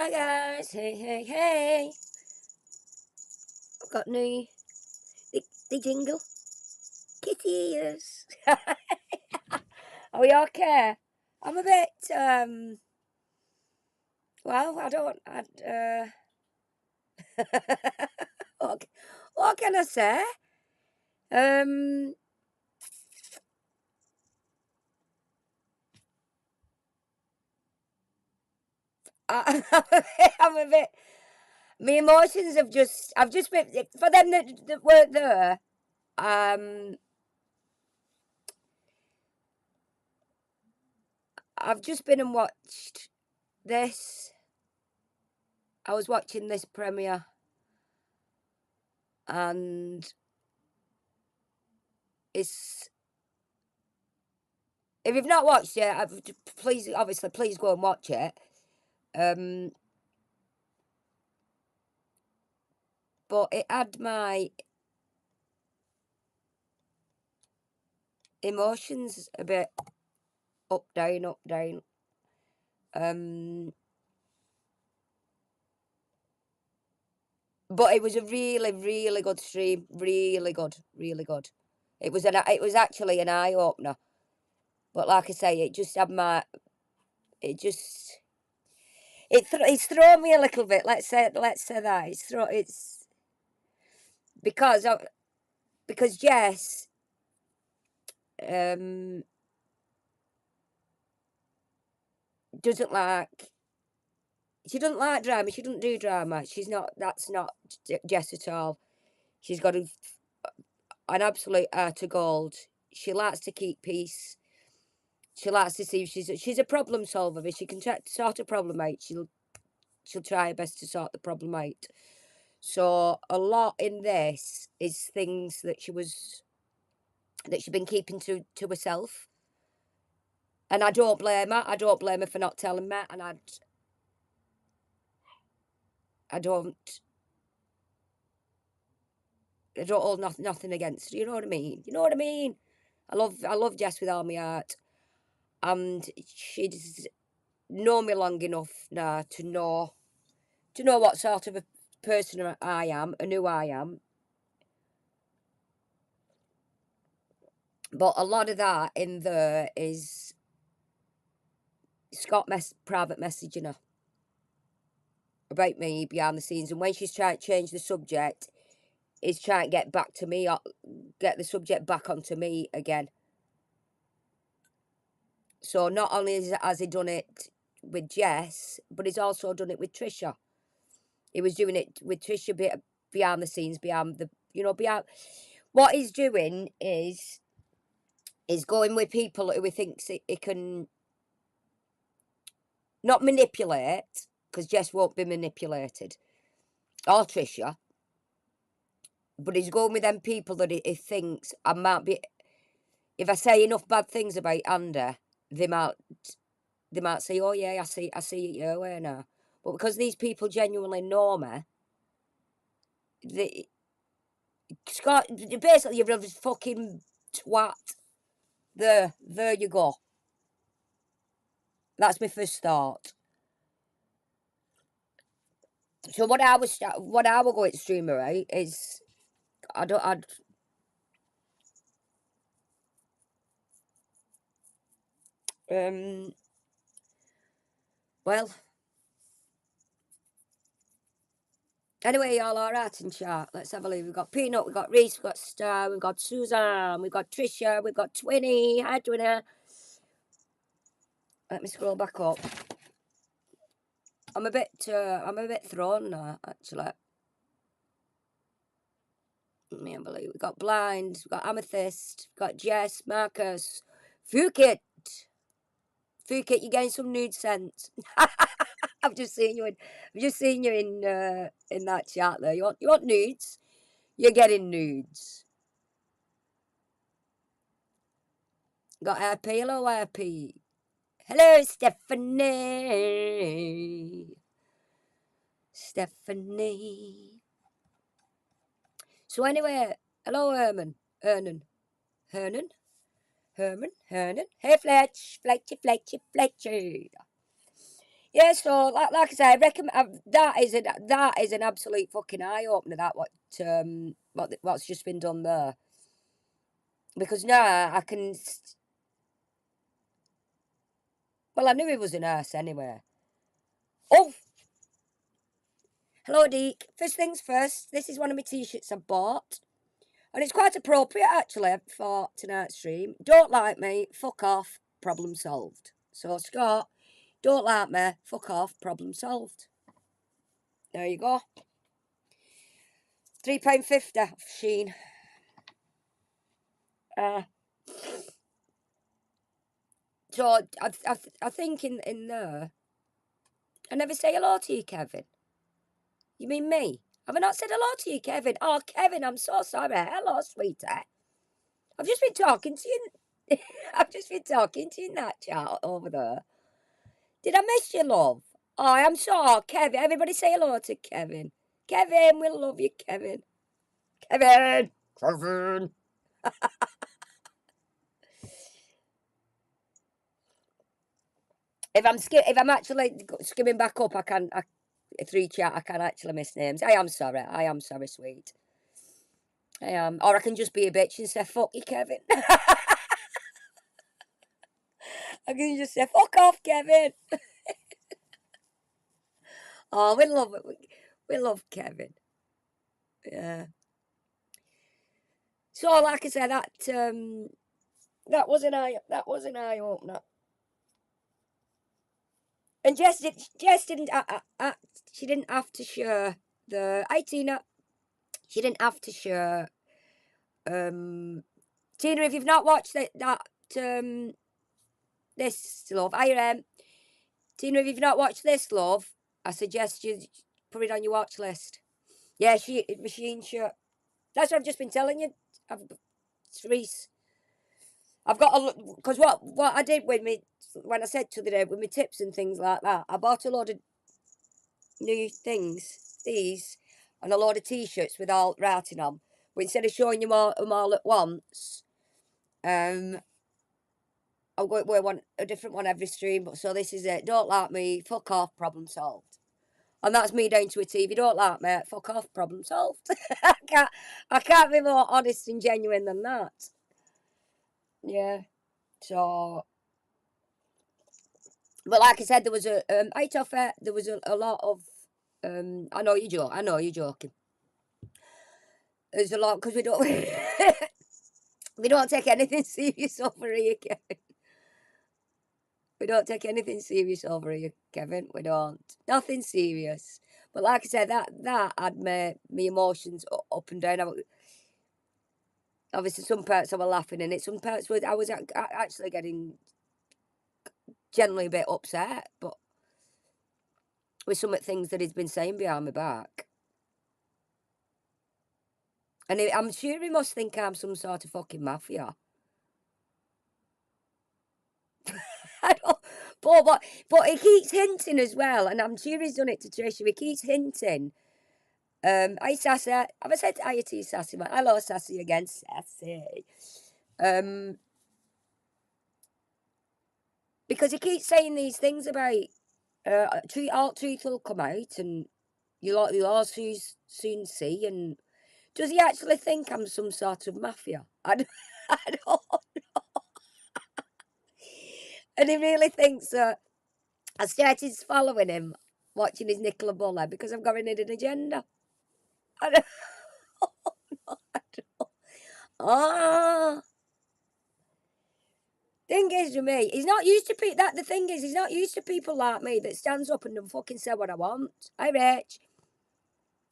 Hi guys, hey, hey, hey. I've got the jingle. Kitty ears. Are we okay? I'm a bit, well, I don't, what, what can I say? Um, I'm a bit, my emotions I've just been, for them that weren't there, I've just been and watched this. I was watching this premiere and it's if you've not watched it, please go and watch it. But it had my emotions a bit up, down, up, down. But it was a really, really good stream. Really good, really good. It was actually an eye opener. But like I say, it just had my, it just, it's thrown me a little bit. Let's say that it's because Jess um doesn't like she doesn't like drama. She doesn't do drama. That's not Jess at all. She's got an absolute heart of gold. She likes to keep peace. She likes to see if she's a problem solver. If she can sort a problem out, she'll try her best to sort the problem out. So a lot in this is things that she's been keeping to herself. And I don't blame her. I don't blame her for not telling me. And I don't hold nothing against her. You know what I mean? You know what I mean? I love Jess with all my heart, and she's known me long enough now to know what sort of a person I am and who I am. But a lot of that in there is Scott private messaging her about me behind the scenes, and when she's trying to change the subject, is trying to get back to me or get the subject back onto me again. So not only has he done it with Jess, but he's also done it with Trisha. He was doing it with Trisha behind the scenes, behind. What he's doing is going with people who he thinks he can not manipulate, because Jess won't be manipulated, or Trisha, but he's going with them people that he thinks I might be. If I say enough bad things about Andy, they might say, "Oh yeah, I see it your way now." But because these people genuinely know me, they Scott, basically you're a fucking twat. There you go. That's my first thought. So what I was going to stream right is I don't I'd well anyway, y'all alright in chat. Let's have a look. We've got Peanut, we've got Reese, we've got Star, we've got Suzanne, we've got Trisha, we've got Twinny. Hi Twinny. Let me scroll back up. I'm a bit thrown now, actually. Let me have a look. We've got Blind, we've got Amethyst, we've got Jess, Marcus, Fukit. Fukit, you're getting some nude sense. I've just seen you in that chat there. You want nudes? You're getting nudes. Got RP, hello RP. Hello Stephanie. Stephanie. So anyway, hello Hernan. Hernan? Herman? Hernan? Hey Fletch. Fletchy. Yeah, so like I say, I recommend that is an absolute fucking eye opener. That what's just been done there, because now I can. Well, I knew he was a nurse anyway. Oh, hello, Deek. First things first. This is one of my t-shirts I bought, and it's quite appropriate actually for tonight's stream. Don't like me, fuck off. Problem solved. So Scott, don't like me, fuck off. Problem solved. There you go. £3.50 off Sheen. Uh, so I think in there, I never say hello to you, Kevin. You mean me? Have I not said hello to you, Kevin? Oh, Kevin, I'm so sorry. Hello, sweetheart. I've just been talking to you. I've just been talking to you in that chat over there. Did I miss you, love? Oh, I'm sorry, Kevin. Everybody say hello to Kevin. Kevin, we love you, Kevin. Kevin. Kevin. If I'm actually skimming back up, through chat, I can actually miss names. I am sorry. I am sorry, sweet. I am. Or I can just be a bitch and say, fuck you, Kevin. I can just say, fuck off, Kevin. Oh, we love it. We love Kevin. Yeah. So, like I said, that was an eye opener. And Jess didn't she didn't have to share the Tina. She didn't have to share. Tina, if you've not watched this love, Tina, if you've not watched this love, I suggest you put it on your watch list. Yeah, machine shirt. That's what I've just been telling you. Reese. I've got because what I did with me when I said to the day with my tips and things like that, I bought a load of new these, and a load of t-shirts with all writing on. But instead of showing them all at once, I'll go wear a different one every stream. But so this is it. Don't like me, fuck off, problem solved. And that's me down to a TV. Don't like me, fuck off, problem solved. I can't be more honest and genuine than that. Yeah. So, but like I said, there was out of it, there was a lot of I know you're joking. There's a lot because we don't we don't take anything serious over here, Kevin. We don't take anything serious over here, Kevin. We don't. Nothing serious. But like I said, that had my emotions up and down. Obviously, some parts I were laughing in it. Some parts I was actually getting generally a bit upset, but with some of the things that he's been saying behind my back. And I'm sure he must think I'm some sort of fucking mafia. I don't, but he keeps hinting as well, and I'm sure he's done it to Trisha. He keeps hinting. Hi Sassy. Have I said hi to you, Sassy? Hello, Sassy again, Sassy. Because he keeps saying these things about all truth will come out, and you'll all soon see. And does he actually think I'm some sort of mafia? I don't. And he really thinks that I started following him, watching his Nicola Buller because I've got an hidden agenda. I don't, I don't. Ah. Thing is with me, he's not used to people. That the thing is, he's not used to people like me that stands up and don't fucking say what I want. Hi, Rich.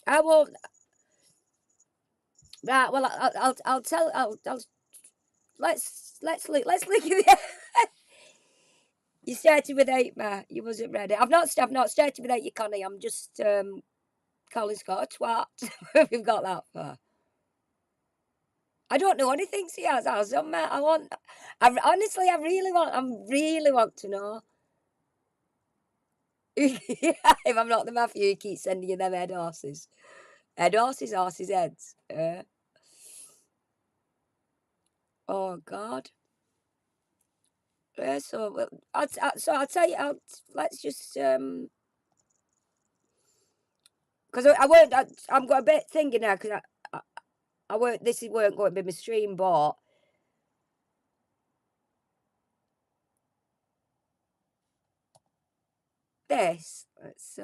I won't. Right. Well, I'll tell. Let's look at the. You started without me. You wasn't ready. I've not started without you, Connie. I'm just calling Scott a twat. We've got that far. I don't know what he thinks he has. I honestly, I really want to know. If I'm not the mafia, you keep sending you them head horses. Head horses, heads. Oh, God. So well, I'll tell you. Let's just because I weren't. I'm got a bit thinking now because I, I weren't. This weren't going to be my stream, but this. Let's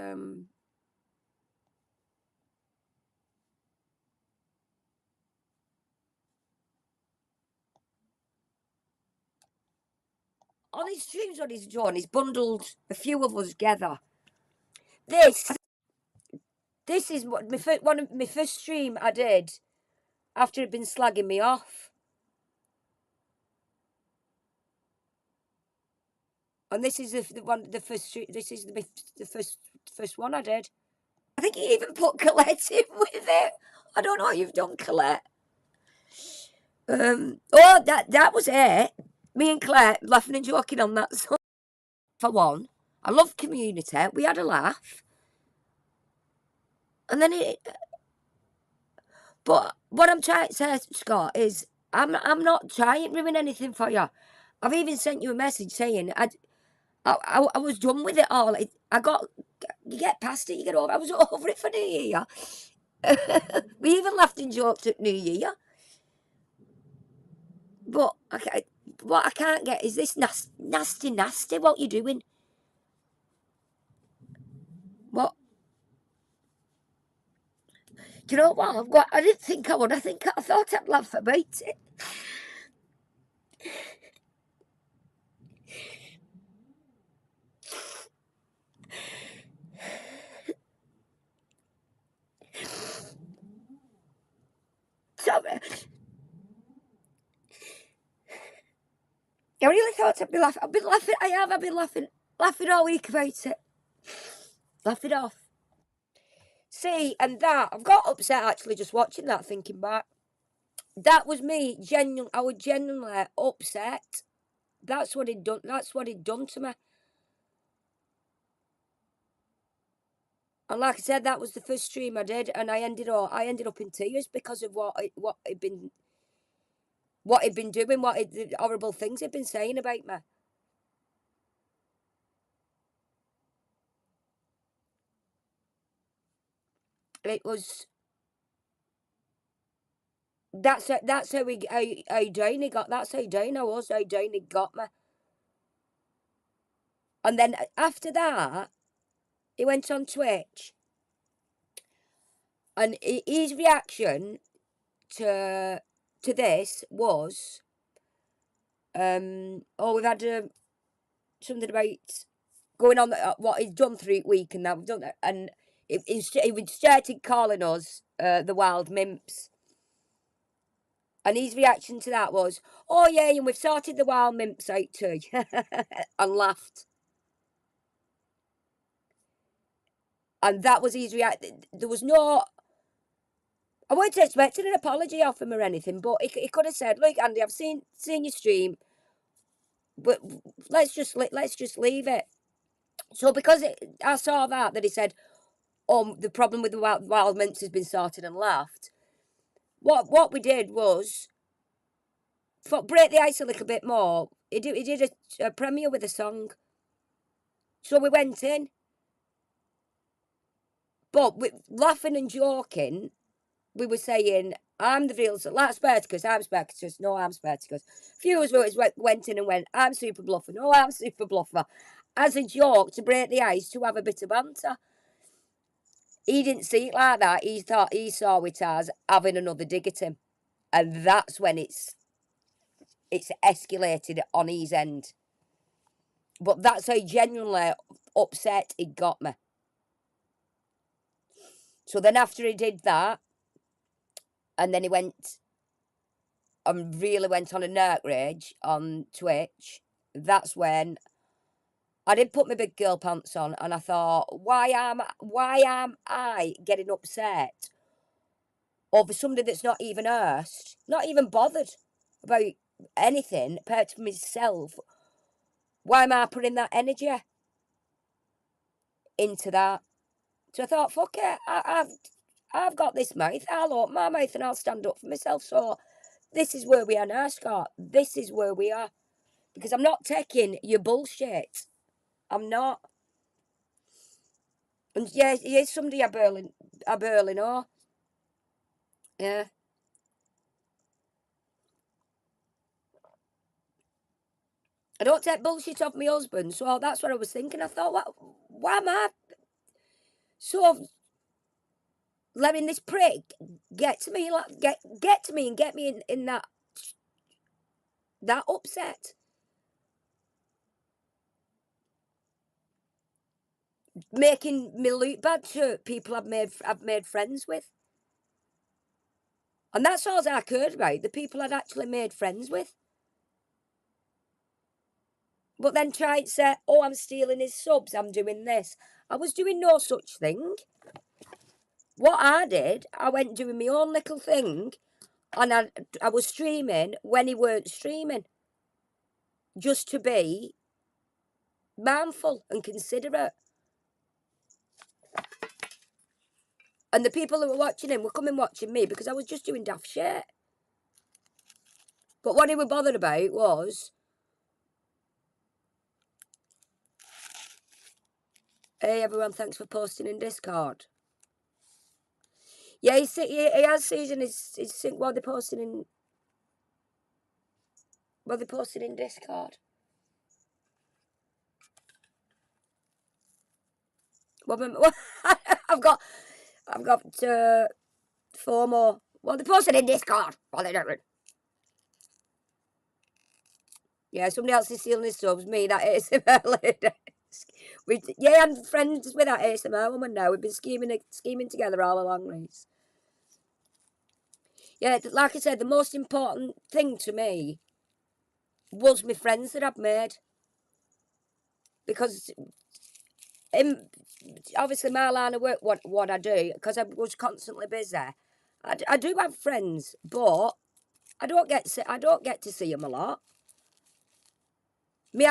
on his streams on his John, he's bundled a few of us together. This this is what one of my first stream I did after he'd been slagging me off. And this is the one, the first. This is the first one I did. I think he even put Colette in with it. I don't know what you've done, Colette. Oh, that was it. Me and Claire laughing and joking on that song. For one, I love Community. We had a laugh, and then it. But what I'm trying to say, Scott, is I'm not trying to ruin anything for you. I've even sent you a message saying I was done with it all. I got you get past it, you get over. I was over it for New Year. We even laughed and joked at New Year. But what I can't get is this nasty. What you doing? What? Do you know what? I didn't think I would. I thought I'd laugh about it. Sorry. I really thought I'd be laughing. I've been laughing. I've been laughing all week about it. Laughing off. See, and that I've got upset actually just watching that, thinking back. That was me. I was genuinely upset. That's what he'd done. That's what he'd done to me. And like I said, that was the first stream I did, and I ended up in tears because of what he'd been doing, the horrible things he'd been saying about me. It was that's how down he got. That's how down I was. How down he got me. And then after that, he went on Twitch, and his reaction to this was, oh, we've had something about going on what he's done through the week and that we've done that, and he started calling us the wild mimps. And his reaction to that was, oh yeah, and we've sorted the wild mimps out too. And laughed. And that was his reaction. There was no, I wasn't expecting an apology off him or anything, but he could have said, look, Andy, I've seen your stream, but let's just leave it. So because I saw that he said, oh, the problem with the wild mints has been sorted, and laughed. What we did was, for break the ice a little bit more, he did a premiere with a song. So we went in, but laughing and joking, we were saying, I'm the real, like Spartacus, I'm Spartacus, no, I'm Spartacus. Few of us went in and went, I'm Super Bluffer, no, I'm Super Bluffer. As a joke to break the ice, to have a bit of banter. He didn't see it like that. He saw it as having another dig at him. And that's when it's escalated on his end. But that's how genuinely upset it got me. So then after he did that, and then he went and really went on a nerk rage on Twitch, that's when I did put my big girl pants on, and I thought, why am I getting upset over somebody that's not even arsed, not even bothered about anything apart from myself? Why am I putting that energy into that? So I thought, fuck it, I've got this mouth. I'll open my mouth and I'll stand up for myself. So this is where we are now, Scott. This is where we are. Because I'm not taking your bullshit. I'm not. And yeah, he is somebody I barely know. Yeah. I don't take bullshit off my husband, so that's what I was thinking. I thought, what? Why am I so letting this prick get to me? Like, get to me and get me in that upset, making me look bad to people I've made friends with, and that's all I cared about. The people I'd actually made friends with. But then try and say, oh, I'm stealing his subs, I'm doing this. I was doing no such thing. What I did, I went doing my own little thing, and I was streaming when he weren't streaming, just to be mindful and considerate. And the people who were watching him were coming watching me because I was just doing daft shit. But what he were bothered about was, hey everyone, thanks for posting in Discord. Yeah, he has season his what they posting in Discord. What, I've got 4 more. Well, they posted in Discord. Well, they don't. Yeah, somebody else is stealing his subs. Me, that ASMR lady. I'm friends with that ASMR woman now. We've been scheming together all along, Reese. Yeah, like I said, the most important thing to me was my friends that I've made. Because obviously my line of work, what I do, because I was constantly busy, I do have friends, but I don't get to see them a lot. Me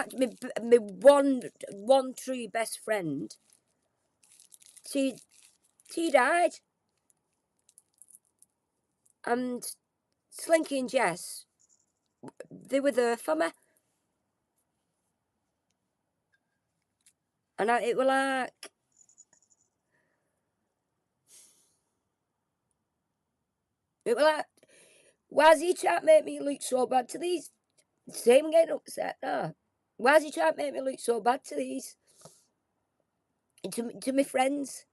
one true best friend, she died, and Slinky and Jess, they were there for me, and it were like, why's he trying to make me look so bad to these? Same getting upset now. Why's he trying to make me look so bad to these? To my friends?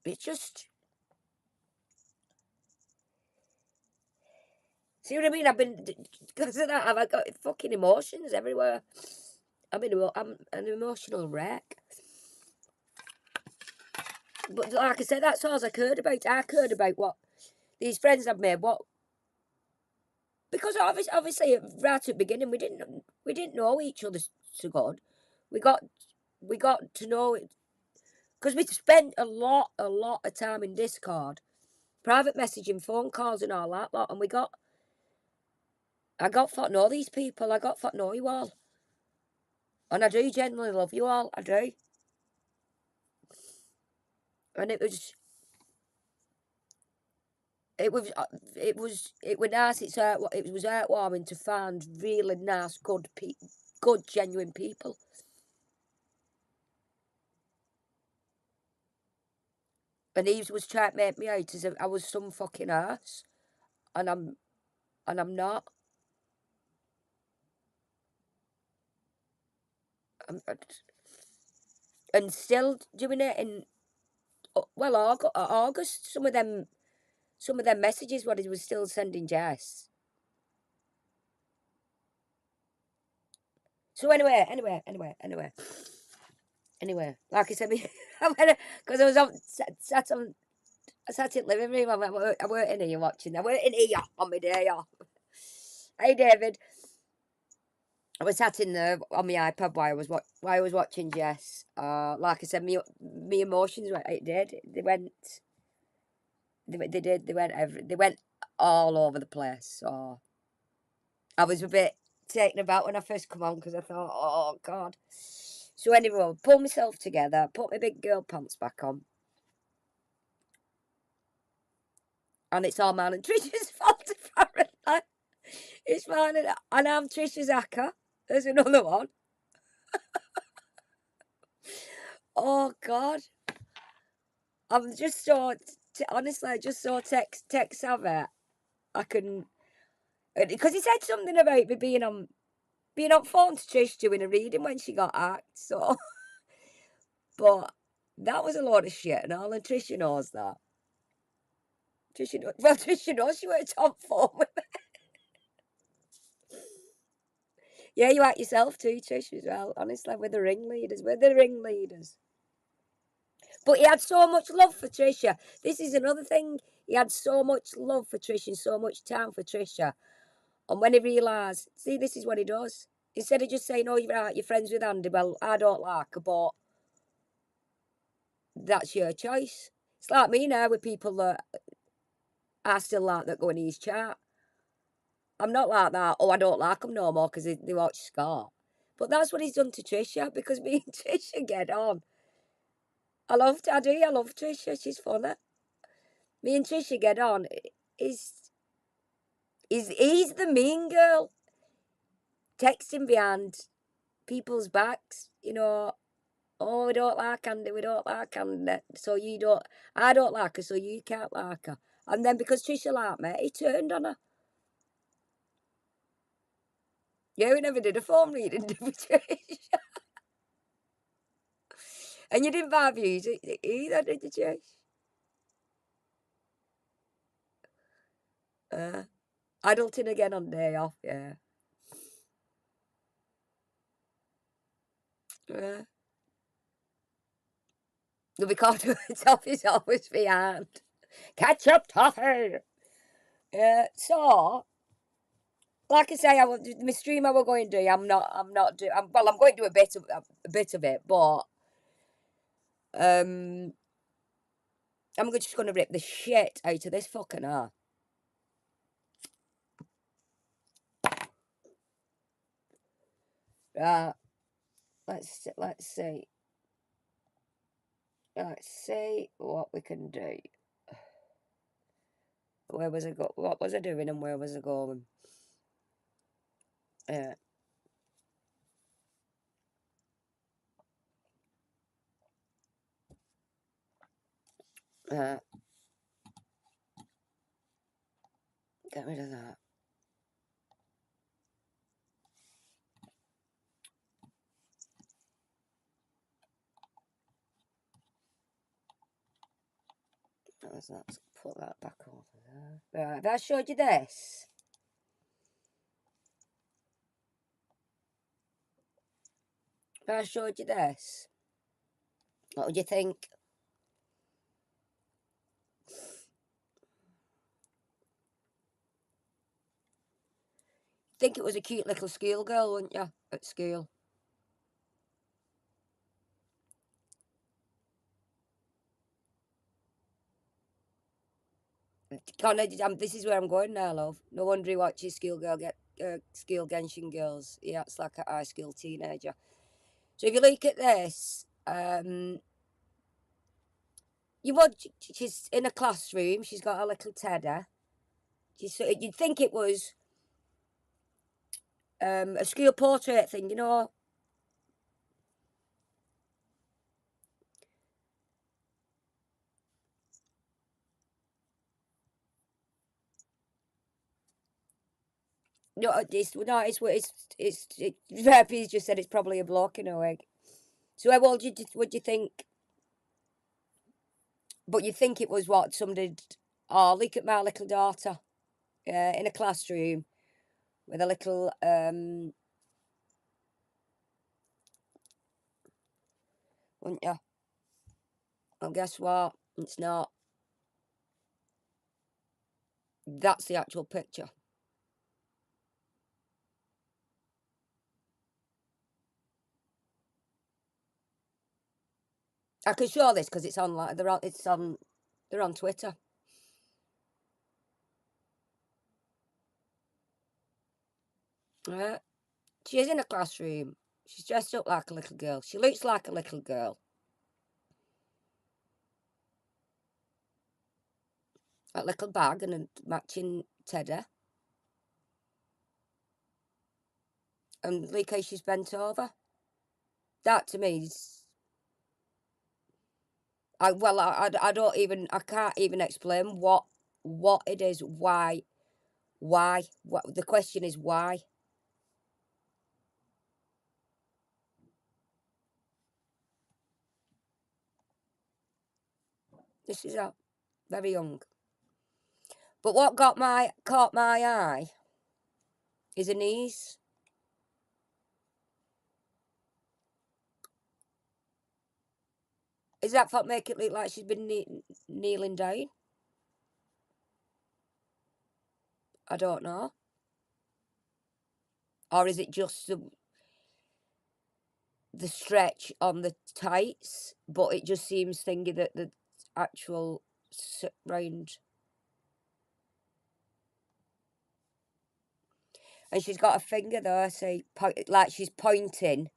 It's just, see what I mean? Because of that, I've got fucking emotions everywhere. I'm an emotional wreck. But like I said, that's all I cared about. I cared about what these friends I've made. Because obviously, right at the beginning, we didn't know each other so good. We got to know it because we spent a lot of time in Discord, private messaging, phone calls, and all that lot. And I got to know these people. I got to know you all, and I do genuinely love you all. I do. And it was nice. It was heartwarming to find really nice, good, genuine people. And he was trying to make me out as if I was some fucking ass, and I'm not. And still doing it in well August. Some of them messages what he was still sending Jess. So anyway, like I said, because I was I sat in the living room. I weren't in here watching. I weren't in here on my day off. Hey David, I was sat in there on my iPad while I was watching Jess. Like I said, me emotions went. It did. They went. They did. They went all over the place. So I was a bit taken aback when I first come on because I thought, oh God. So anyway, pull myself together, put my big girl pants back on, And it's all mine and Trisha's fault, apparently. It's mine and I'm Trisha's hacker. There's another one. Oh, God. I'm just so, honestly, just so tech savvy. I can, because he said something about me being on phone to Trish doing a reading when she got hacked. So, but that was a lot of shit, and all, and Trisha knows that. Trisha knows she worked on phone with me. Yeah, you hack yourself too, Trish, as well. Honestly, we're the ringleaders. We're the ringleaders. But he had so much love for Trisha. This is another thing. He had so much love for Trisha and so much time for Trisha. And when he realised, see, this is what he does. Instead of just saying, oh, you're friends with Andy, well, I don't like her, but that's your choice. It's like me now with people that I still like that go in his chat. I'm not like that, oh, I don't like them no more because they watch Scott. But that's what he's done to Trisha, because me and Trisha get on. I love Trisha, she's funny. Me and Trisha get on. He's the mean girl, texting behind people's backs, oh, we don't like Andy, so you don't, I don't like her, so you can't like her. And then because Trisha liked me, he turned on her. Yeah, we never did a phone reading, did we, Trisha? And you didn't buy views either, did you, Trish? Adulting again on day off, yeah. Yeah. You'll be caught Toffee's always behind. Catch up, Toffee! So, like I say, my stream I was going to do. I'm going to do a bit of it, but I'm just going to rip the shit out of this fucking hour. Right, let's see. Let's see what we can do. Where was I go? What was I doing, and where was I going? Uh, uh, get rid of that. Let's put that back over there. Right, have I showed you this? Have I showed you this? What would you think? Think it was a cute little schoolgirl, wouldn't you? At school. This is where I'm going now, love. No wonder he watches school Genshin girls. He acts like a high school teenager. So if you look at this, she's in a classroom. She's got a little teddy. You'd think it was a school portrait thing, No, He's just said it's probably a bloke in a wig. So how old would you think? But you think it was what somebody? Oh, look at my little daughter, in a classroom with a little wouldn't you? Well, guess what? It's not. That's the actual picture. I can show this because it's online. They're on Twitter. Right? She is in a classroom. She's dressed up like a little girl. She looks like a little girl. a little bag and a matching teddy. And look how she's bent over. That to me is, I don't even, I can't even explain what it is. Why? What the question is? Why? This is a very young. But what caught my eye is her knees. Is that what make it look like she's been kneeling down? I don't know. Or is it just the stretch on the tights? But it just seems thingy that the actual round. And she's got a finger there, say, like she's pointing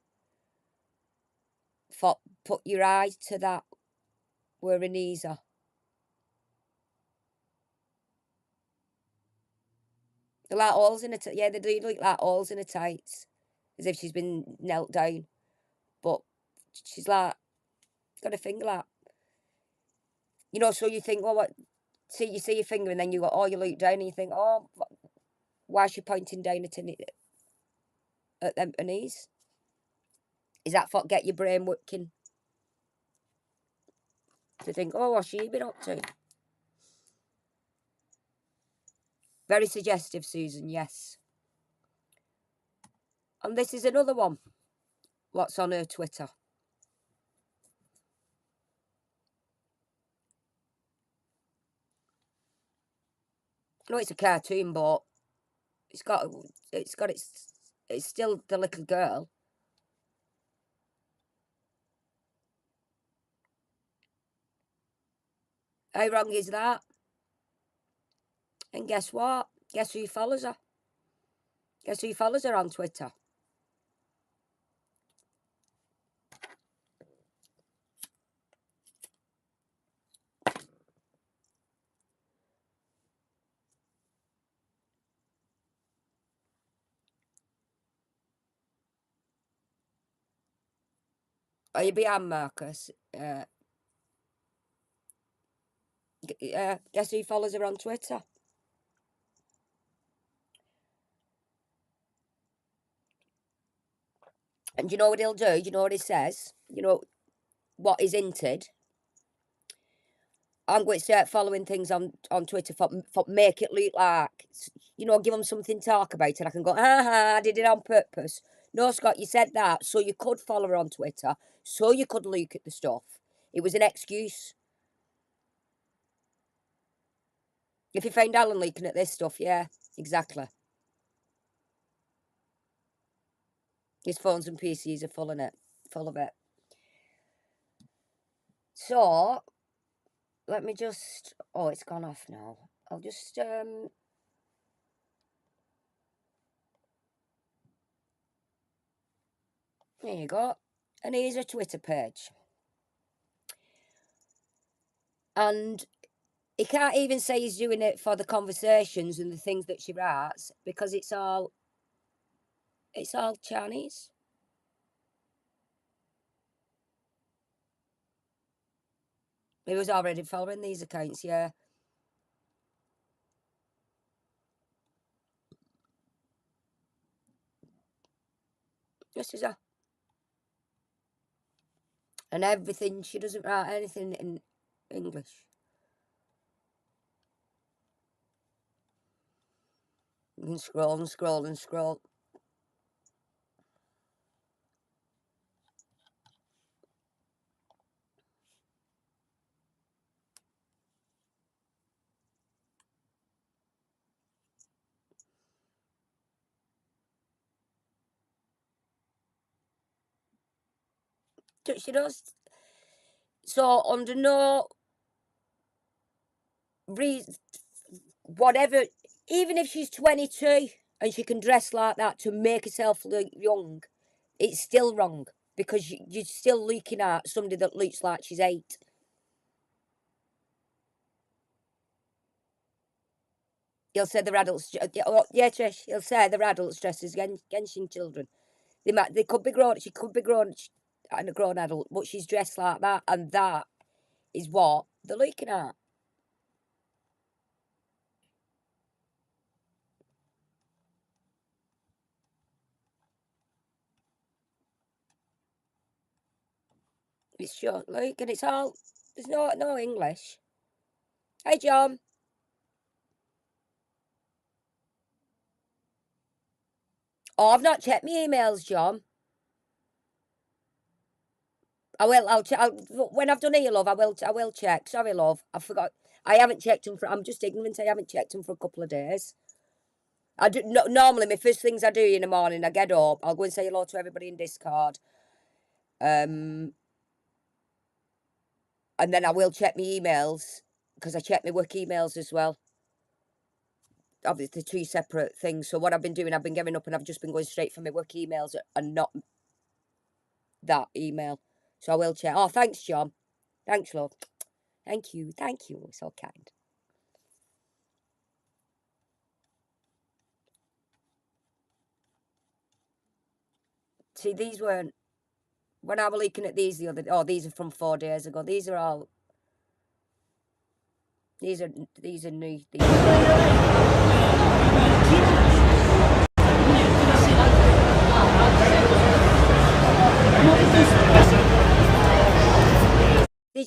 for put your eyes to that where her knees are. They're like holes in it. Yeah, they do look like holes in her tights, as if she's been knelt down. But she's like got a finger like, you know. So you think, well, what? See, you see your finger, and then you go, oh, you look down, and you think, oh, why is she pointing down at them her knees? Is that what get your brain working? To think, oh, what's she been up to? Very suggestive, Susan. Yes. And this is another one. What's on her Twitter? I know it's a cartoon, but it's got it's still the little girl. How wrong is that? And guess what? Guess who follows her? Guess who follows her on Twitter? Are you behind, Marcus? Guess who follows her on Twitter? And you know what he'll do? You know what he says? You know what is hinted? I'm going to start following things on Twitter for make it look like, you know, give them something to talk about, and I can go, I did it on purpose. No, Scott, you said that, so you could follow her on Twitter, so you could look at the stuff. It was an excuse. If you find Alan looking at this stuff, yeah, exactly. His phones and PCs are full of it. So, let me just, oh, it's gone off now. I'll just, there you go. And here's a Twitter page. And he can't even say he's doing it for the conversations and the things that she writes because it's all Chinese. He was already following these accounts, yeah. This is her. And everything, she doesn't write anything in English. You can scroll and scroll and scroll. She does. So under no reason, whatever, even if she's 22 and she can dress like that to make herself look young, it's still wrong because you're still looking at somebody that looks like she's 8. He'll say they're adults. Oh, yeah, Trish. He'll say they're adults dressed as Genshin children. They could be grown. She could be grown and a grown adult, but she's dressed like that, and that is what they're looking at. It's short, look, and it's all. There's no English. Hey, John. Oh, I've not checked my emails, John. I will. When I've done here, love. I will check. Sorry, love. I forgot. I haven't checked them for. I'm just ignorant. I haven't checked them for a couple of days. I do normally. My first things I do in the morning. I get up. I'll go and say hello to everybody in Discord. And then I will check my emails because I check my work emails as well. Obviously, two separate things. So what I've been doing, I've been getting up and I've just been going straight for my work emails and not that email. So I will check. Oh, thanks, John. Thanks, love. Thank you. Thank you. So kind. See, these weren't. When I was looking at these the other. Oh, these are from 4 days ago. These are all. These are new.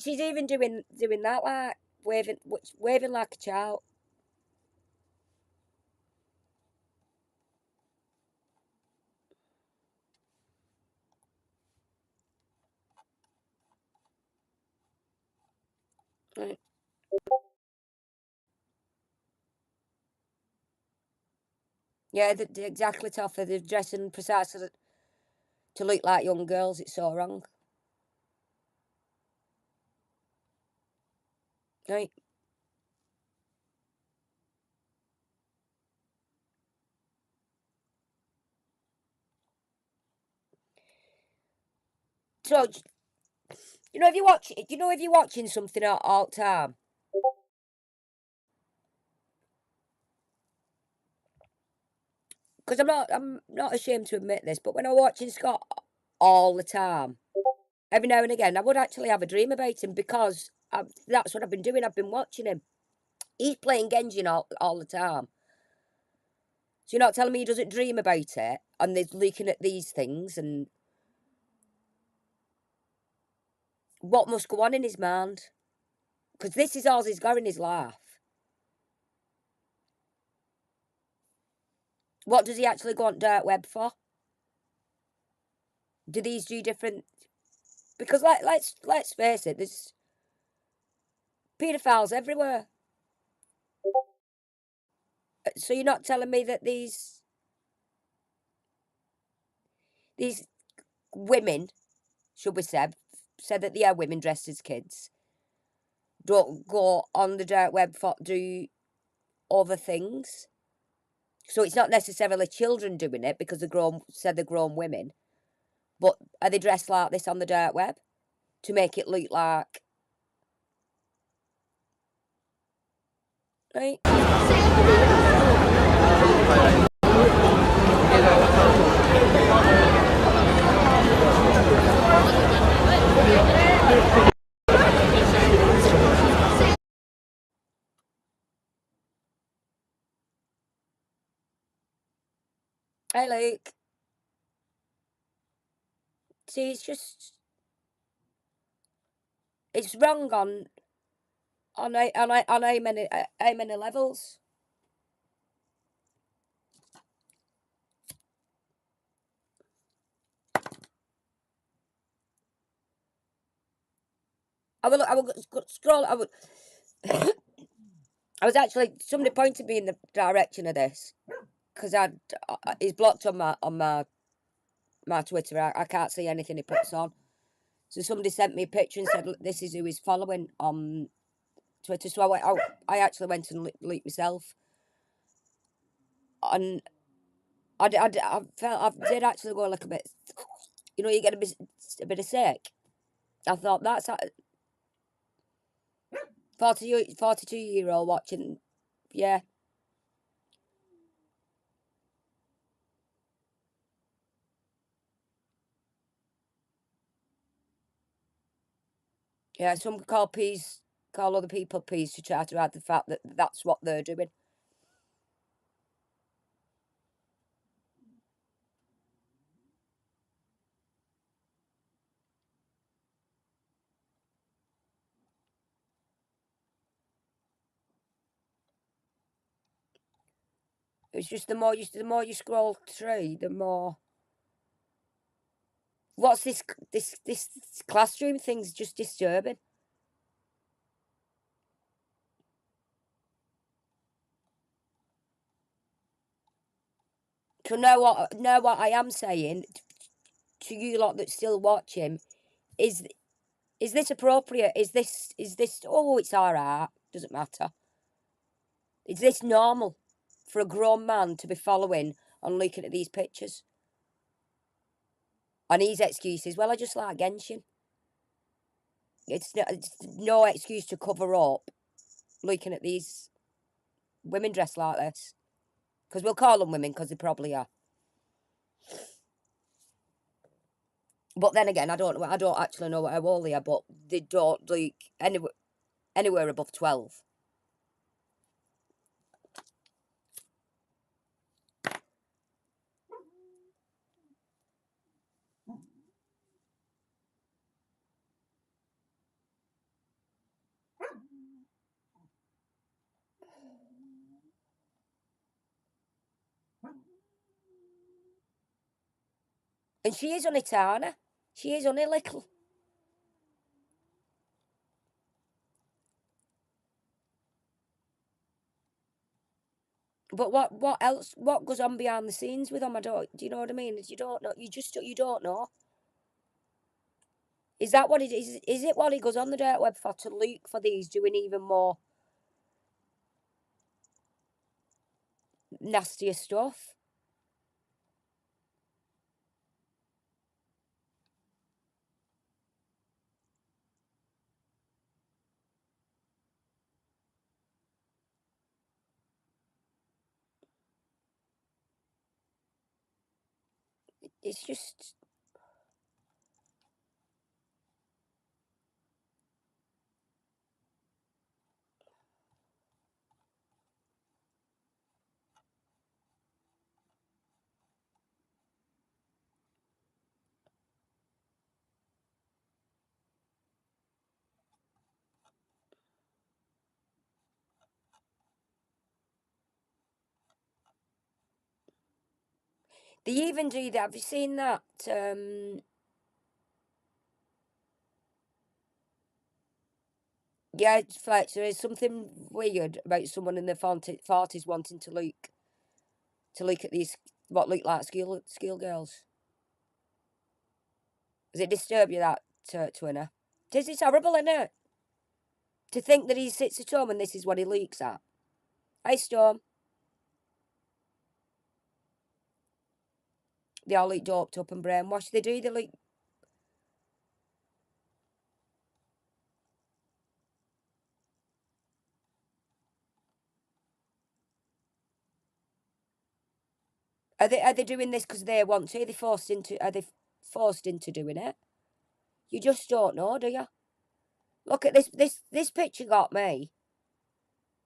She's even doing that, like waving like a child. Right. Yeah, they're exactly tougher. They're dressing precisely to look like young girls. It's so wrong. Right. So, if you watch, if you're watching something all the time, because I'm not ashamed to admit this, but when I'm watching Scott all the time, every now and again, I would actually have a dream about him because that's what I've been doing. I've been watching him. He's playing Genjin all the time. So you're not telling me he doesn't dream about it and they're looking at these things and what must go on in his mind? Because this is all he's got in his life. What does he actually go on dark web for? Do these do different? Because let's face it, there's paedophiles everywhere. So you're not telling me that these women, should we say that they are women dressed as kids, don't go on the dark web for do other things. So it's not necessarily children doing it because they're grown women, but are they dressed like this on the dark web to make it look like right? Hey, Luke. See, it's wrong on how many levels. I will scroll. I was actually somebody pointed me in the direction of this because he's blocked on my Twitter. I can't see anything he puts on. So somebody sent me a picture and said, "Look, this is who he's following on Twitter." So I actually went and looked myself, and I felt I did actually go like a bit. You get a bit of sick. I thought that's 42-year-old watching, yeah. Yeah, some call other people peas to try to hide the fact that that's what they're doing. It's just the more you scroll through, the more. What's this classroom thing's just disturbing. So know what I am saying to you lot that still watch him is is this appropriate? Is this oh it's alright, doesn't matter. Is this normal for a grown man to be following and looking at these pictures? And his excuse is, well, I just like Genshin. It's no excuse to cover up looking at these women dressed like this. Because we'll call them women because they probably are. But then again, I don't actually know how old they are, but they don't look anywhere above 12. And she is only tiny. She is only little. But what else? What goes on behind the scenes with them? I don't. Do you know what I mean? You don't know. You don't know. Is that what it is? Is it what he goes on the dark web for, to look for these doing even more nastier stuff? It's just they even do that. Have you seen that? Yeah, it's like there is something weird about someone in their forties wanting to look at these what look like schoolgirls. Does it disturb you that, Twinner? It's horrible, isn't it? To think that he sits at home and this is what he looks at. Hey, Storm. They all look doped up and brainwashed. They do. They look. Are they doing this because they want to? Are they forced into? Are they forced into doing it? You just don't know, do you? Look at this picture got me.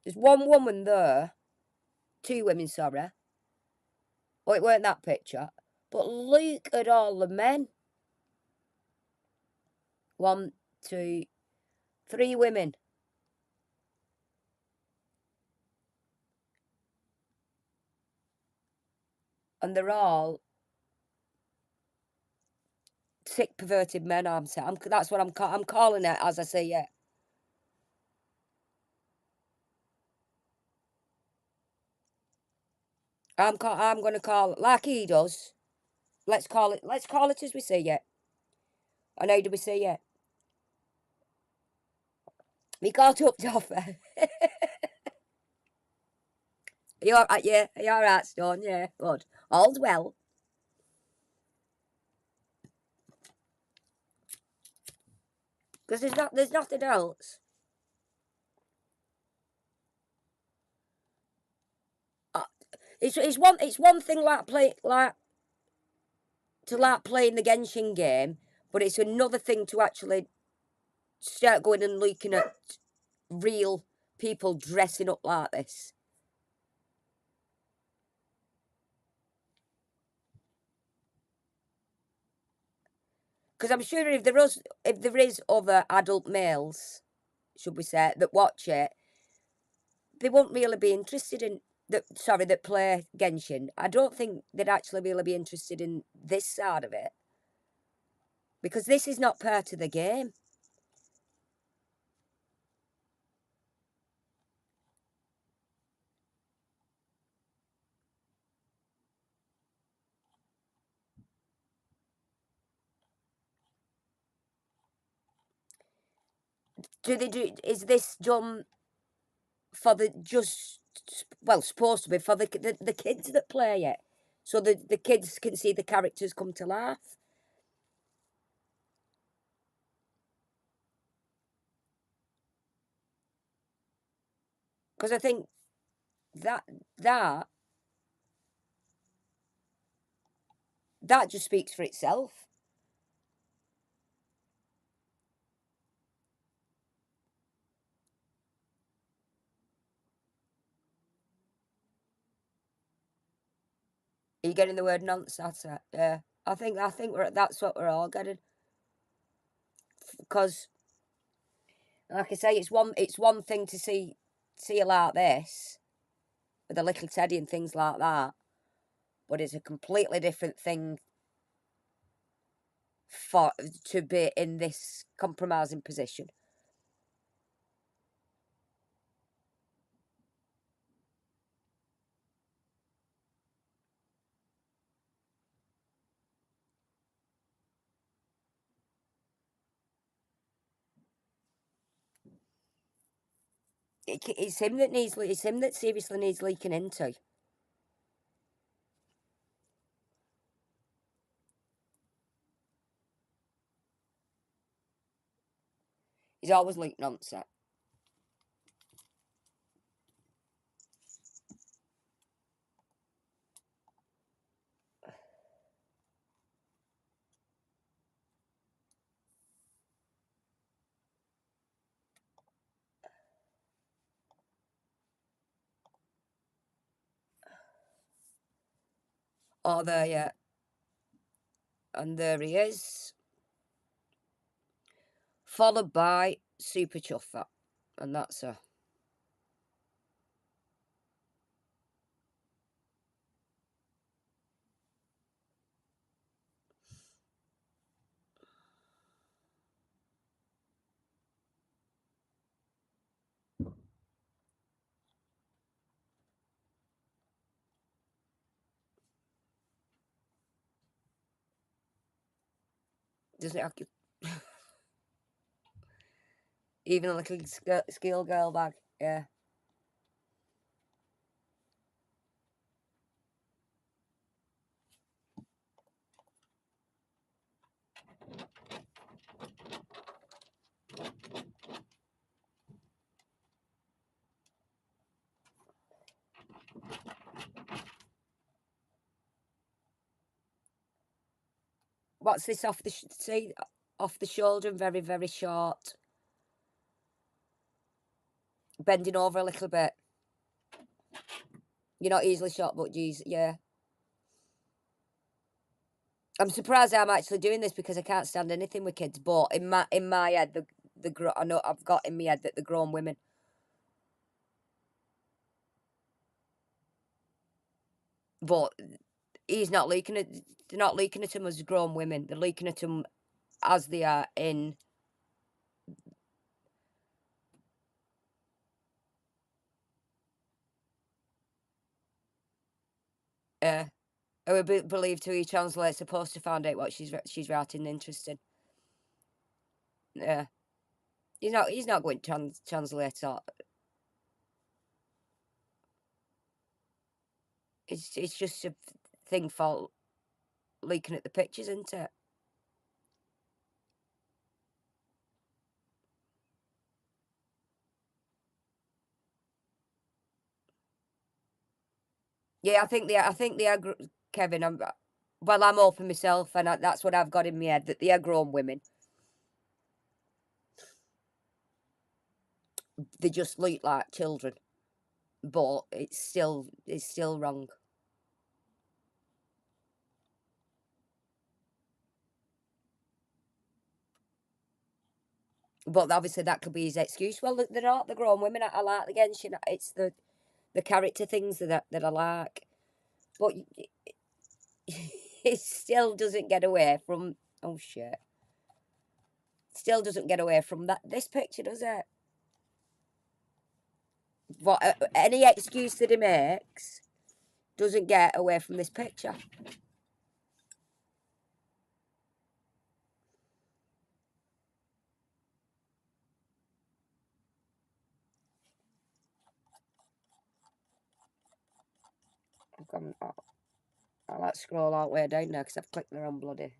There's one woman there, two women, sorry. Oh, it weren't that picture. But look at all the men. One, two, three women. And they're all sick, perverted men, I'm saying. That's what I'm calling it as I say it. I'm going to call it like he does. Let's call it as we see it. And how do we see it? We got up, Doffer. You're right, yeah. You're right, Stone. Yeah, good. All's well. Because there's nothing else. Uh, it's one thing like playing the Genshin game, but it's another thing to actually start going and looking at real people dressing up like this. Because I'm sure if there is other adult males, should we say, that watch it, they won't really be interested in that play Genshin. I don't think they'd actually really be interested in this side of it. Because this is not part of the game. Is this done for the supposed to be for the kids that play it, so the kids can see the characters come to life? Because I think that that that just speaks for itself. Are you getting the word nonsense? Yeah, I think that's what we're all getting. Because, like I say, it's one thing to see a like this with a little Teddy and things like that, but it's a completely different thing for to be in this compromising position. It's him that needs. It's him that seriously needs leaking into. He's always leaking on set. Oh, there, yeah, and there he is, followed by Super Chuffer, and that's her. Doesn't it have to, even a little skill girl bag? Yeah. What's this off the see off the shoulder and very very short, bending over a little bit. You're not easily shot, but geez, yeah. I'm surprised I'm actually doing this because I can't stand anything with kids. But in my head, I know I've got in my head that they're grown women. But he's not looking at. They're not looking at him as grown women. They're looking at him as they are in. Uh, I would believe to he translates supposed to find out what she's writing interesting. Yeah, he's not going to translate all. It's just a thing for looking at the pictures, isn't it? Yeah, I think they are Kevin. I'm open myself, and that's what I've got in my head that they are grown women. They just look like children, but it's still wrong. But obviously that could be his excuse. Well, they're not. They're grown women. I like the Genshin. It's the character things that I like. But it still doesn't get away from. Oh shit! Still doesn't get away from that. This picture, does it? What any excuse that he makes doesn't get away from this picture. I've gone. I'll let scroll all the way down now because I've clicked the wrong bloody.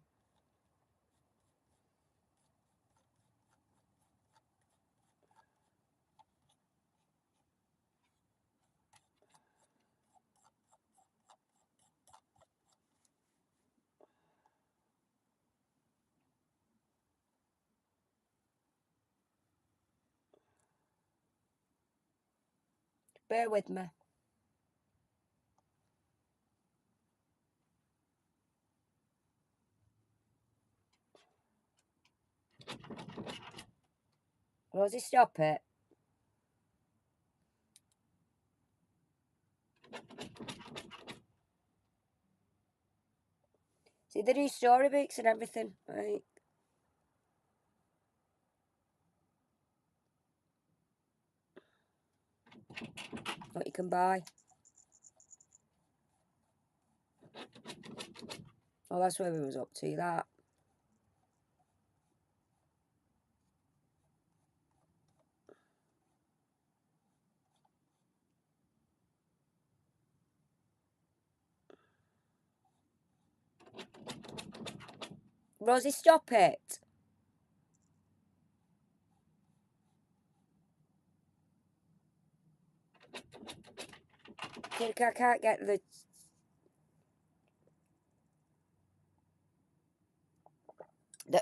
Bear with me. Rosie, stop it. See, they do storybooks and everything, right? What you can buy. Oh, that's where we was up to, that. Rosie, stop it. I can't get the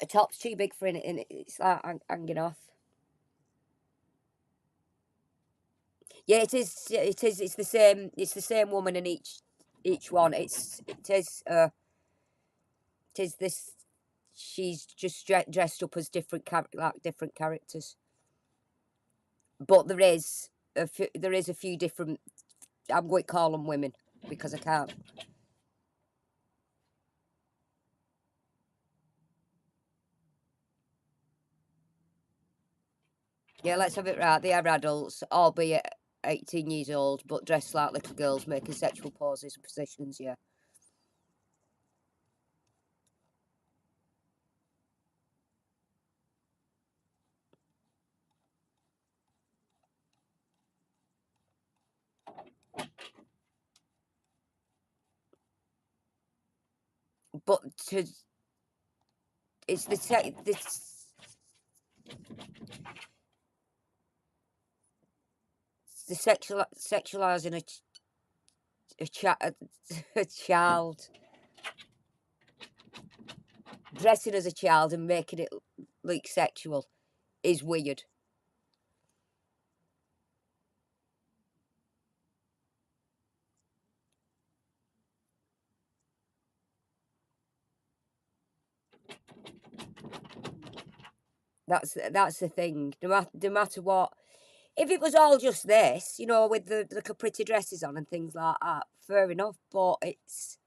top's too big for it, and it's like hanging off. Yeah, it is. It is. It's the same. It's the same woman in each one. It is this. She's just dressed up as different different characters. But there is a few different. I'm going to call them women because I can't. Yeah, let's have it right. They are adults, albeit 18 years old, but dressed like little girls, making sexual poses and positions. Yeah. But to it's the sexualizing a child, dressing as a child and making it look sexual is weird. That's the thing. No matter what, if it was all just this, with the pretty dresses on and things like that, fair enough. But it's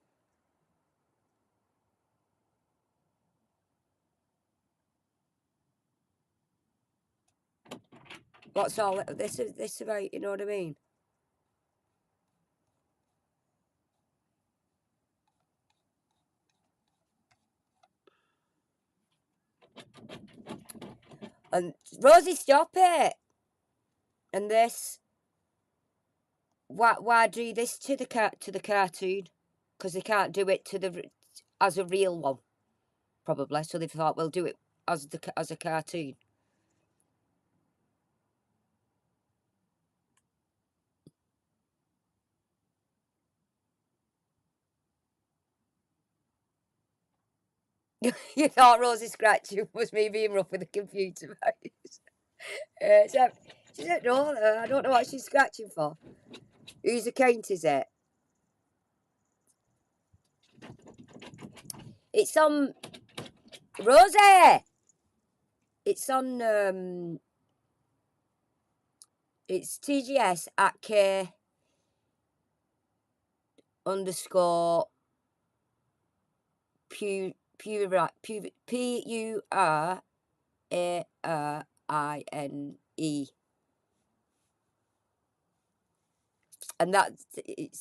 what's all this about? You know what I mean? And Rosie, stop it! And this, why do this to the cartoon? Because they can't do it as a real one, probably. So they thought we'll do it as a cartoon. You thought Rosie scratching was me being rough with the computer mouse. So She don't know. I don't know what she's scratching for. Whose account is it? It's on Rosie. It's on. It's TGS at K underscore Purine, P-U-R-A-R-I-N-E. And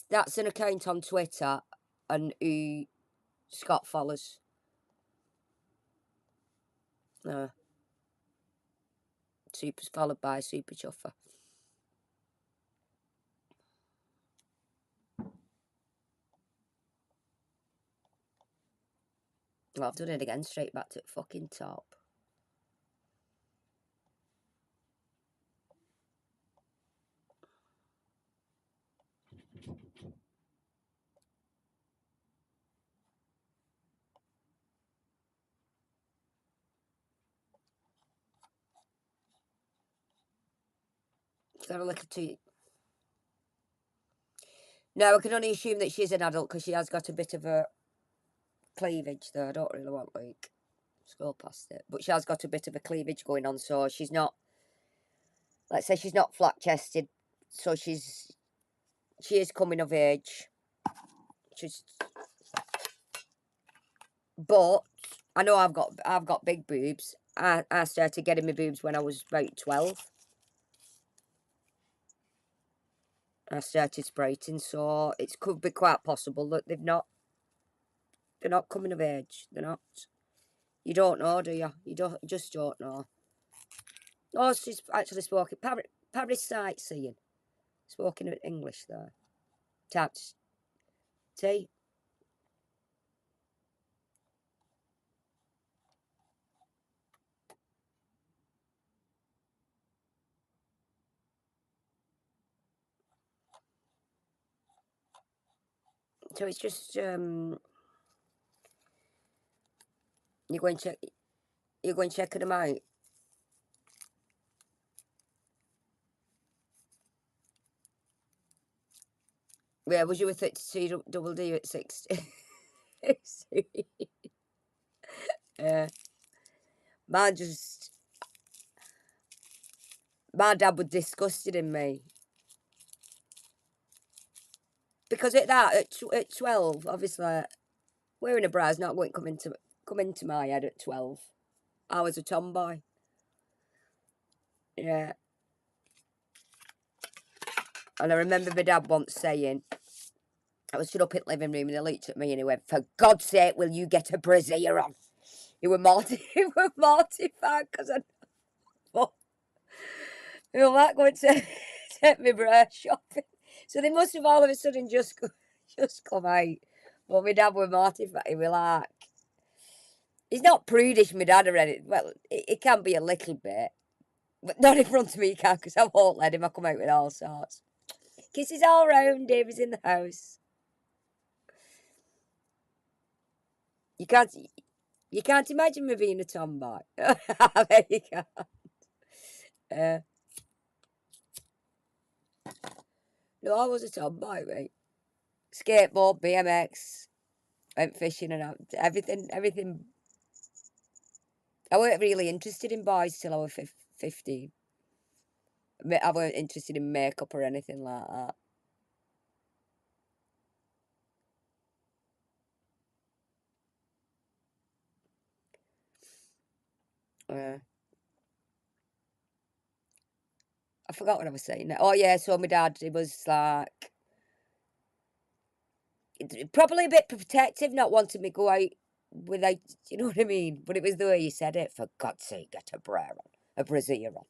that's an account on Twitter, and who Scott follows. Super's followed by Super Chuffer. Well, I've done it again, straight back to the fucking top. Got a little too. No, I can only assume that she's an adult because she has got a bit of a cleavage, though. I don't really want, like, scroll past it. But she has got a bit of a cleavage going on, so she's not, let's say she's not flat chested, so she is coming of age. But I know I've got big boobs. I started getting my boobs when I was about 12. I started sprating, so it could be quite possible that they're not coming of age. They're not. You don't know, do you? You just don't know. Oh, she's actually spoken Paris sightseeing. Spoken in English there. Tats. See? So it's just you're going checking them out. Yeah, was you with it to double D at 60? Yeah. Man, my dad was disgusted in me. Because at 12, obviously, wearing a bra is not going to come into my head at 12. I was a tomboy. Yeah. And I remember my dad once saying, I was stood up in the living room and he looked at me and he went, "For God's sake, will you get a brassiere on?" He were mortified because I thought, "Who am I going to take my bra shopping?" So they must have all of a sudden just come out. But my dad were mortified. He were like, he's not prudish, my dad, or anything. Well, it can be a little bit. But not in front of me, he can, because I won't let him. I come out with all sorts. Kisses all round, Davy's in the house. You can't imagine me being a tomboy. There you go. No, I was a tomboy, mate. Skateboard, BMX, went fishing and everything. I weren't really interested in boys till I was 15. I weren't interested in makeup or anything like that. I forgot what I was saying now. Oh yeah, so my dad, he was like probably a bit protective, not wanting me to go out without, you know what I mean? But it was the way he said it. For God's sake, get a bra on, a brassiere on.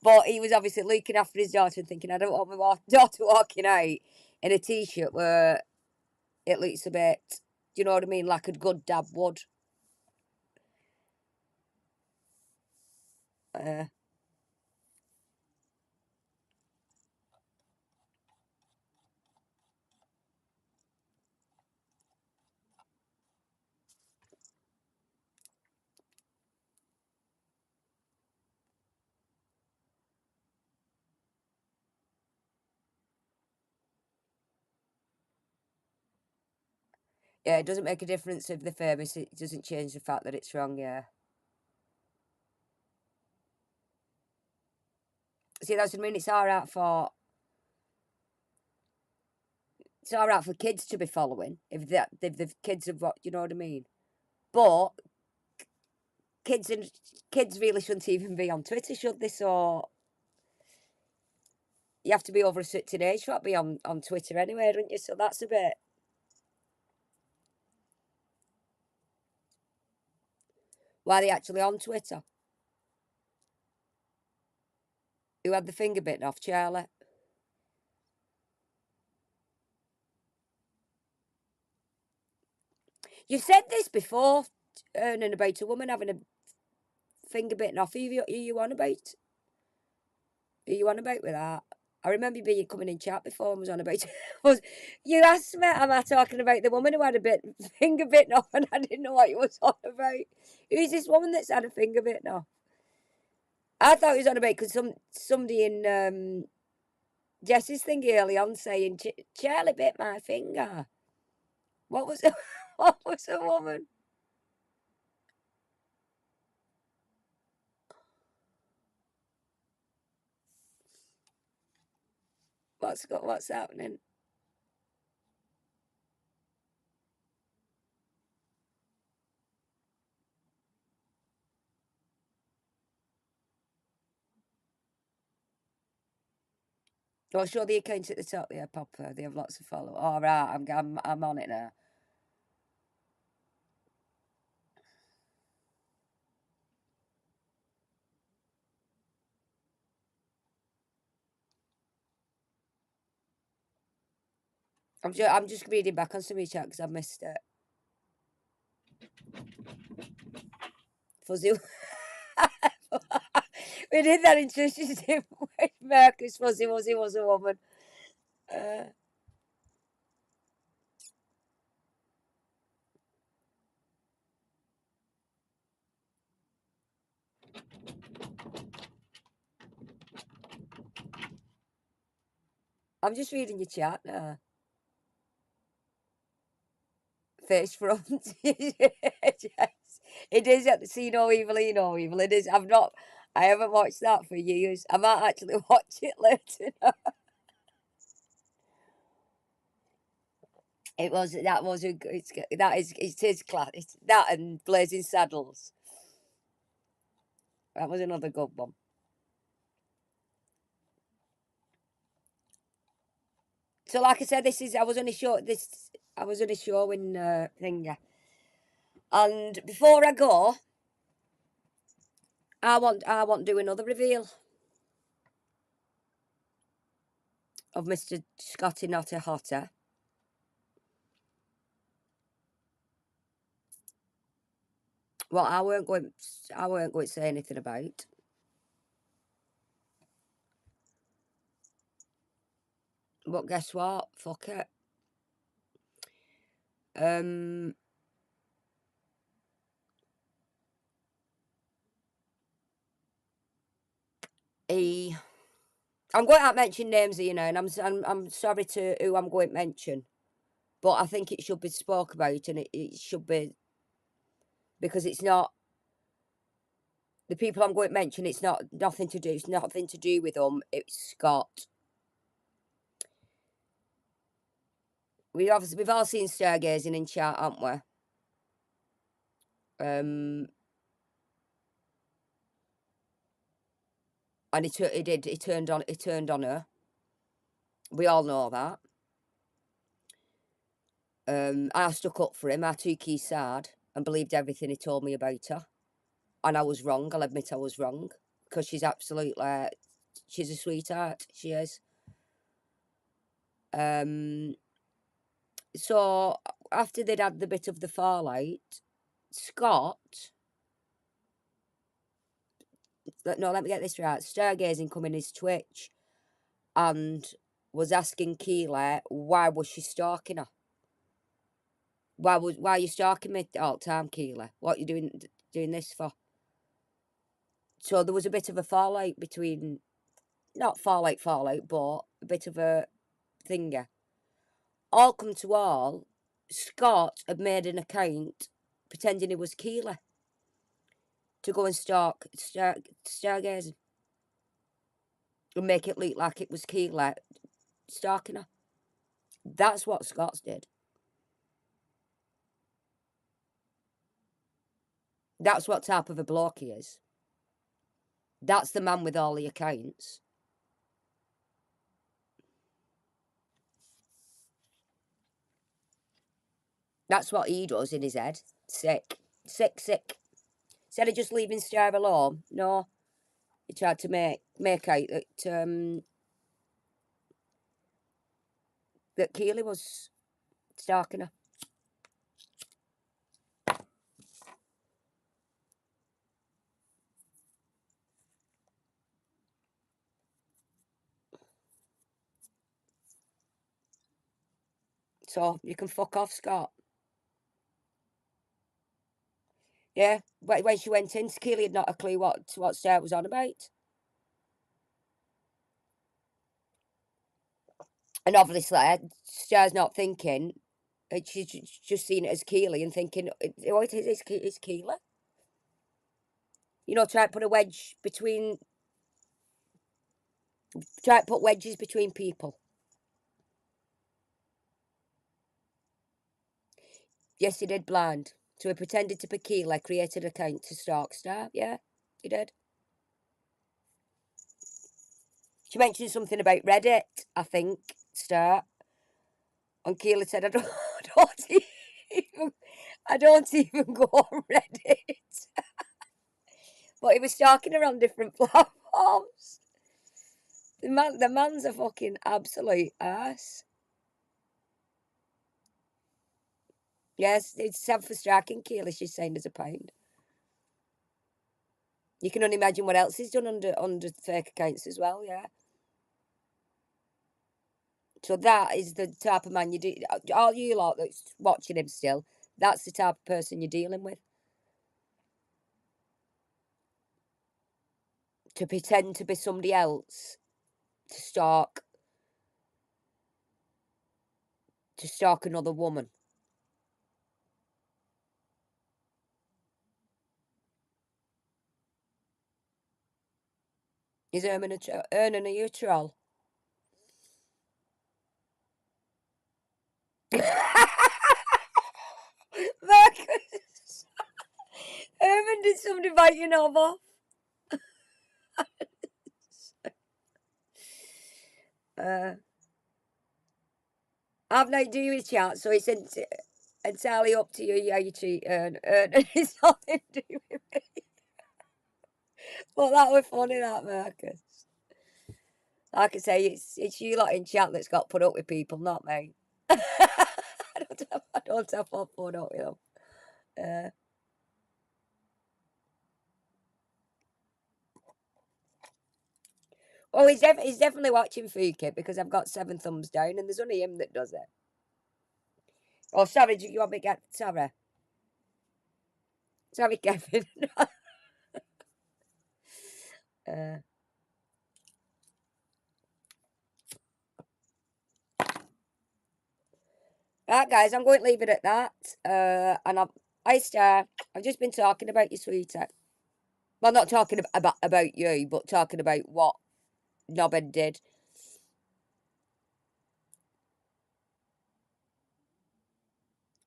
But he was obviously looking after his daughter and thinking, I don't want my daughter walking out in a t-shirt where it looks a bit, do you know what I mean, like a good dad would. Uh, Yeah, it doesn't make a difference if they're famous. It doesn't change the fact that it's wrong, yeah. See, that's what I mean. It's all right for kids to be following if the kids have what you know what I mean. But kids and kids really shouldn't even be on Twitter, should they? So you have to be over a certain age to be on Twitter anyway, don't you? So that's a bit. Why are they actually on Twitter? Who had the finger bitten off Charlie? You've said this before, earning about a woman having a finger bitten off. Are you on about? Are you on about with that? I remember being coming in chat before and was on about. Was you asked me? Am I talking about the woman who had a finger bitten off, and I didn't know what you was on about? Who's this woman that's had a finger bitten off? I thought he was on about because somebody in Jess's thing early on saying Charlie bit my finger. What was what was the woman? What's happening? Well, show the account at the top there, Papa. They have lots of followers. All right, I'm on it now. I'm just reading back on some of your chat because I missed it. Fuzzy. We did that in Trisha's with Marcus. Fuzzy was a woman. Uh, I'm just reading your chat now. Fish front. Yes. It is at the See No Evil, He No Evil. It is. I haven't watched that for years. I might actually watch it later. That was a it is class. It's that and Blazing Saddles. That was another good one. So like I said, I was on a show in thing, and before I go, I want to do another reveal of Mr. Scotty Not a Hotter. Well, I weren't going to say anything about. But guess what? Fuck it. Um, he. I'm going to mention names here, and I'm sorry to who I'm going to mention, but I think it should be spoke about, and it should be because it's not the people I'm going to mention. It's not nothing to do. It's nothing to do with them. It's Scott. We've all seen stargazing in chat, haven't we? And it did. It turned on her. We all know that. I stuck up for him. I took his side and believed everything he told me about her. And I was wrong. I'll admit I was wrong because she's a sweetheart. She is. Um, so after they'd had the bit of the fallout, Scott. No, let me get this right. Stargazing come in his Twitch and was asking Keela why was she stalking her. Why are you stalking me all the time, Keela? What are you doing this for? So there was a bit of a fallout between, not fallout, but a bit of a thinger. All come to all, Scott had made an account pretending he was Keely to go and stargazing and make it look like it was Keely stalking her. That's what Scott's did. That's what type of a bloke he is. That's the man with all the accounts. That's what he does in his head. Sick. Sick. Instead of just leaving Star alone, no. He tried to make out that Keely was stalking her. So you can fuck off, Scott. Yeah, when she went in, Keely had not a clue what Star was on about. And obviously, Star's not thinking. She's just seen it as Keely and thinking, oh, it's Keely. You know, try to put a wedge between, try to put wedges between people. Yes, he did blind. So he pretended to be Keely, created an account to stalk Star. Yeah, he did. She mentioned something about Reddit, I think, Star. And Keely said, I don't even go on Reddit. But he was stalking her on different platforms. The man's a fucking absolute ass. Yes, it's sad for striking Keely, she's saying there's a pound. You can only imagine what else he's done under fake accounts as well, yeah. So that is the type of man you do. All you lot that's watching him still, that's the type of person you're dealing with. To pretend to be somebody else, to stalk another woman. Is earning a troll? Marcus, Herman, did somebody bite your knob off? Uh, I've no do with chat, so it's entirely up to you how you treat Ern. It's nothing to do with me. But that was funny, that, Marcus. Like I say, it's you lot in chat that's got put up with people, not me. I don't have fun put up with them. Oh, he's definitely watching Fuki because I've got 7 thumbs down, and there's only him that does it. Oh, sorry, do you want me to get sorry? Sorry, Kevin. uh, right, guys, I'm going to leave it at that. And I've just been talking about you, sweetheart. Well, not talking about you, but talking about what Nobbin did.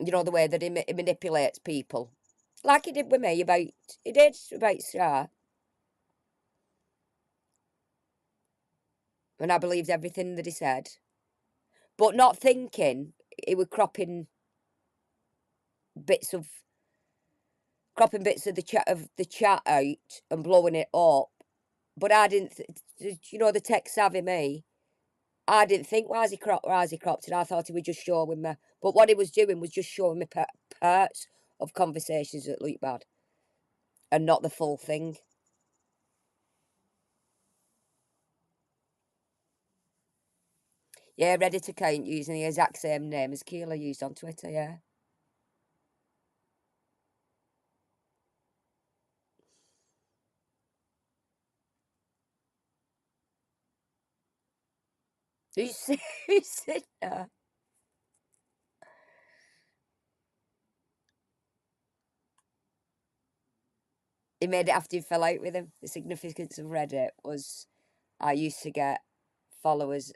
You know, the way that he manipulates people. Like he did with me he did about Star. And I believed everything that he said. But not thinking he was bits of bits of the chat out and blowing it up. But I didn't, you know, the tech savvy me. I didn't think why has he cropped it. I thought he was just showing me. But what he was doing was just showing me parts of conversations that looked bad, and not the full thing. Yeah, Reddit account using the exact same name as Keela used on Twitter. Yeah. Who's who's sitting there? He made it after he fell out with him. The significance of Reddit was I used to get followers,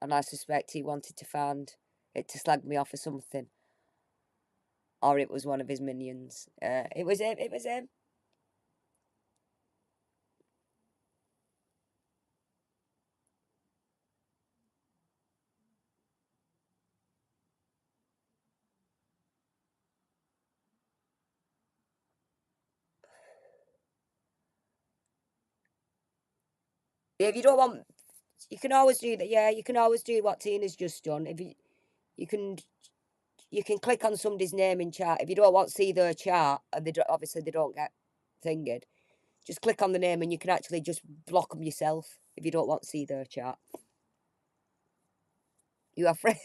and I suspect he wanted to find it to slag me off or something. Or it was one of his minions. It was him. It was him. If you don't want, you can always do that. Yeah, you can always do what Tina's just done. If you can, you can click on somebody's name in chat. If you don't want to see their chart, and obviously they don't get thinged, just click on the name, and you can actually just block them yourself if you don't want to see their chart. You have friends.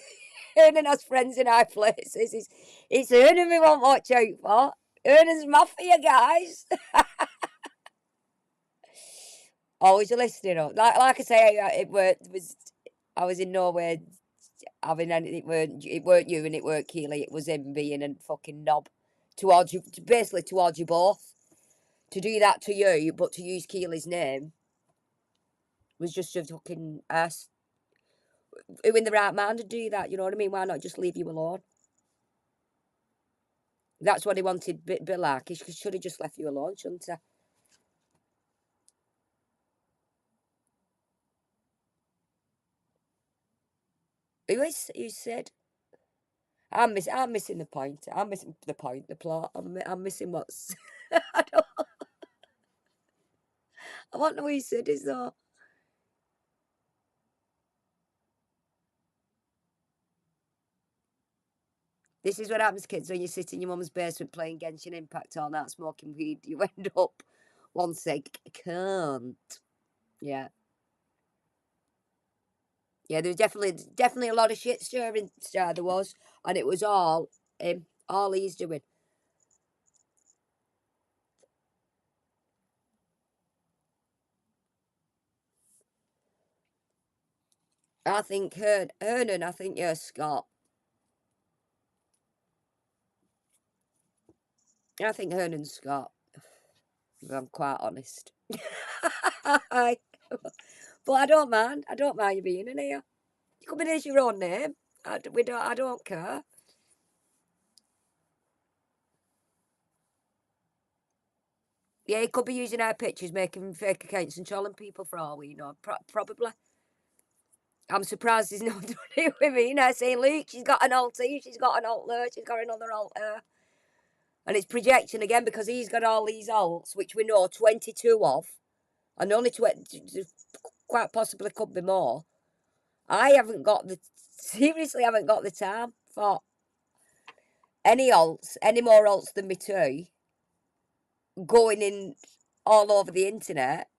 Ernan has friends in high places. It's Ernan we won't watch out for. Ernan's mafia, guys. Always listening up. Like I say, I was in Norway having, and it weren't you and it weren't Keely. It was him being a fucking knob towards you, basically towards you both. To do that to you, but to use Keely's name was just a fucking ass. Who in the right mind to do that? You know what I mean? Why not just leave you alone? That's what he wanted. Bit like he should have just left you alone, shouldn't he? Who said? I'm missing the point. I'm missing the point. The plot. I'm missing what's. I don't. I want to know what he said. Is though. This is what happens, kids, when you sit in your mum's basement playing Genshin Impact all night, smoking weed. You end up one sick. Can't. Yeah. Yeah, there was definitely a lot of shit stirring. There was, and it was all him. All he's doing. I think Hernan. I think you're Scott. I think Hernan's Scott. If I'm quite honest. But I don't mind. I don't mind you being in here. You come in as your own name. I don't care. Yeah, he could be using our pictures, making fake accounts and trolling people for all we know. Probably. I'm surprised he's not doing it with me. Now saying, look, she's got an alt here, she's got an alt there, she's got another alt there. And it's projection again because he's got all these alts, which we know 22 of, and only 20, quite possibly could be more. I haven't got the, seriously haven't got the time for any alts, any more alts than me two, going in all over the internet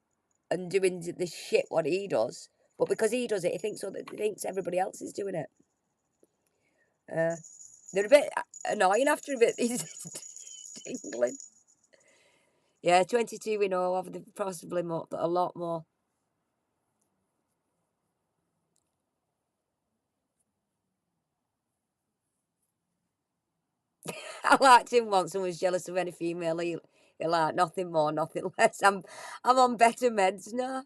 and doing the shit what he does. But because he does it, he thinks everybody else is doing it. They're a bit annoying after a bit. He's tingling. Yeah, 22 we know of. Possibly more, but a lot more. I liked him once and was jealous of any female. He like nothing more, nothing less. I'm on better meds now.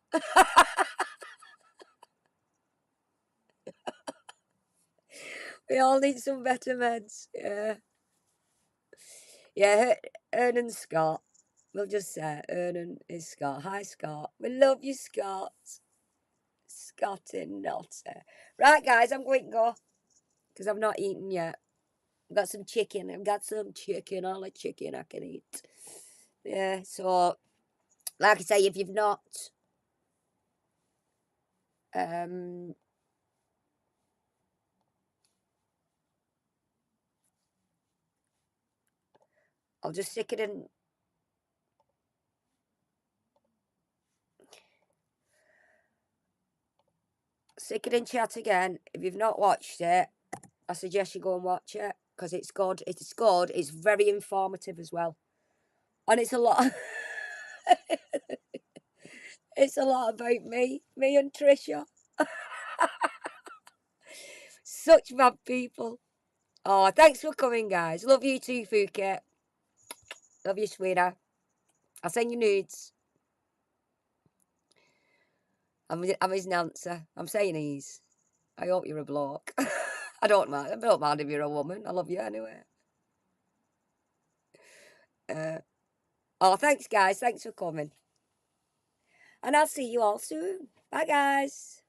We all need some better meds. Yeah. Yeah, Ernan Scott. We'll just say Ernan is Scott. Hi, Scott. We love you, Scott. Scotty Nutter. Right, guys, I'm going to go because I've not eaten yet. I've got some chicken. I've got some chicken. All the chicken I can eat. Yeah, so, like I say, if you've not um, I'll just stick it in. Stick it in chat again. If you've not watched it, I suggest you go and watch it because it's good. It's good. It's very informative as well, and it's a lot. It's a lot about me and Trisha. Such bad people. Oh, thanks for coming, guys. Love you too, Phuket. Love you, sweetheart. I'll send you nudes. I'm his Nancy. I'm saying he's. I hope you're a bloke. I don't mind. I don't mind if you're a woman. I love you anyway. Uh, oh, thanks, guys. Thanks for coming. And I'll see you all soon. Bye, guys.